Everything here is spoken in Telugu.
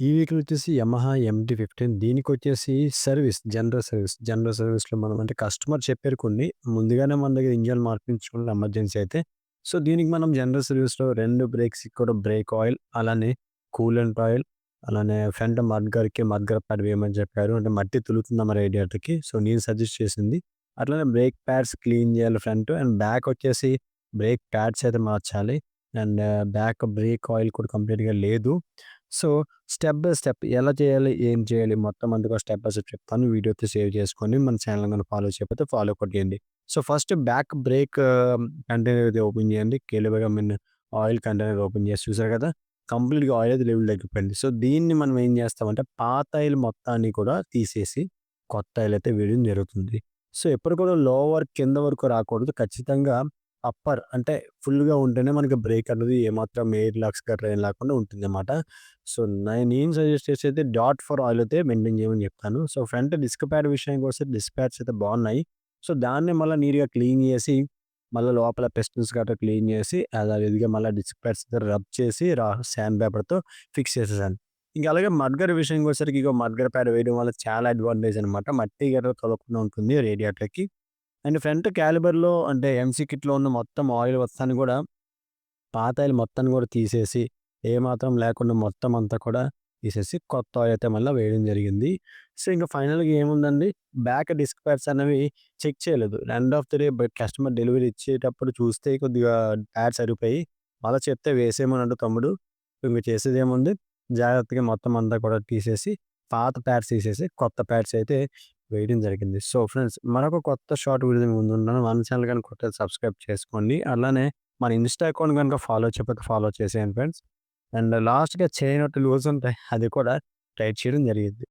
ఈ వెహికల్ వచ్చేసి యమహా ఎంటీ-15 దీనికొచ్చేసి జనరల్ సర్వీస్‌లో మనం అంటే కస్టమర్ చెప్పారు కొన్ని. ముందుగానే మన దగ్గర ఇంజిన్ మార్పించుకోవాలి ఎమర్జెన్సీ అయితే. సో, దీనికి మనం జనరల్ సర్వీస్‌లో 2 బ్రేక్స్‌కి కూడా బ్రేక్ ఆయిల్, అలానే కూలెంట్ ఆయిల్, అలానే ఫ్రంట్ మడ్గార్డ్ ప్యాడ్ వేయమని చెప్పారు. అంటే మట్టి తులుతుందన్నమాట రేడియేటర్‌కి. సో, నేను సజెస్ట్ చేసింది. అట్లనే బ్రేక్ ప్యాడ్స్ క్లీన్ చేయాలి ఫ్రంట్ అండ్ బ్యాక్ వచ్చేసి బ్రేక్ ప్యాడ్స్ అయితే మార్చాలి. అండ్ బ్యాక్ బ్రేక్ ఆయిల్ కూడా కంప్లీట్‌గా లేదు. సో, స్టెప్ బై స్టెప్ ఎలా చేయాలి? ఏం చేయాలి? మొత్తం అంతా కూడా స్టెప్ బై స్టెప్ చెప్తాను. వీడియో అయితే సేవ్ చేసుకొని మన ఛానెల్‌ని గనుక ఫాలో చేయకపోతే ఫాలో కొట్టేయండి. So, first back brake container అయితే ఓపెన్ చేయండి. I mean oil container open చేసి చూసారు కదా! కంప్లీట్‌గా ఆయిల్ అయితే లెవెల్ తగ్గిపోయింది. సో, దీన్ని మనం ఏం చేస్తామంటే పాత ఆయిల్ మొత్తాన్ని కూడా తీసేసి కొత్త ఆయిల్ అయితే వేయడం జరుగుతుంది. సో, ఎప్పుడు కూడా లోవర్ కింద వరకు రాకూడదు. ఖచ్చితంగా అప్పర్ అంటే ఫుల్‌గా ఉంటేనే మనకి బ్రేక్ అనేది ఏమాత్రం ఎయిర్ లాక్స్ గట్రా ఏం లేకుండా ఉంటుందన్నమాట. సో, నేను సజెస్ట్ చేసేది డాట్ ఫర్ ఆయిల్ అయితే మెయింటైన్ చేయమని చెప్తాను. సో, ఫ్రంట్ డిస్క్ ప్యాడ్ విషయానికొస్తే డిస్క్ ప్యాడ్స్ అయితే బాగున్నాయి. సో, దాన్ని మళ్ళా నీట్‌గా క్లీన్ చేసి, మళ్ళా లోపల పిస్టన్స్ గట్రా క్లీన్ చేసి, యథావిధిగా మళ్ళా డిస్క్ ప్యాడ్స్ రబ్ చేసి శాండ్ పేపర్‌తో ఫిక్స్ చేసేసాను. ఇంక అలాగే మడ్గార్డ్ విషయానికొచ్చేసరికి ఇగో మడ్గార్డ్ ప్యాడ్ వేయడం వల్ల చాలా అడ్వాంటేజ్ అనమాట. మట్టి గట్రా తగలకుండా ఉంటుంది రేడియేటర్‌కి. అండ్ ఫ్రంట్ క్యాలిబర్‌లో అంటే ఎంసీ కిట్‌లో ఉన్న మొత్తం ఆయిల్ మొత్తాన్ని కూడా పాత ఆయిల్ మొత్తాన్ని కూడా తీసేసి, ఏమాత్రం లేకుండా మొత్తం అంతా కూడా తీసేసి, కొత్త ఆయిల్ అయితే మళ్ళా వేయడం జరిగింది. సో, ఇంక ఫైనల్‌గా ఏముందండి, బ్యాక్ డిస్క్ ప్యాడ్స్ అనేవి చెక్ చేయలేదు. End of the day customer delivery ఇచ్చేటప్పుడు చూస్తే కొద్దిగా ప్యాడ్స్ అరిగిపోయి, మళ్ళా చెప్తే వేసేయమన్నాడు తమ్ముడు. ఇంక చేసేదేముంది, జాగ్రత్తగా మొత్తం అంతా కూడా తీసేసి, పాత ప్యాడ్స్ తీసేసి, కొత్త ప్యాడ్స్ అయితే వేయడం జరిగింది. సో, ఫ్రెండ్స్ మరొక కొత్త షార్ట్ వీడియో మీ ముందున్నాను. మన ఛానల్ గనుక కొత్తగా సబ్స్క్రైబ్ చేసుకోండి. అలానే మన ఇన్‌స్టా అకౌంట్ గనుక ఫాలో చేయకపోతే ఫాలో చేసేయండి ఫ్రెండ్స్. అండ్ లాస్ట్‌గా చైన్ ఒకటి లూజ్ ఉంటే అది కూడా టైట్ చేయడం జరిగిద్ది.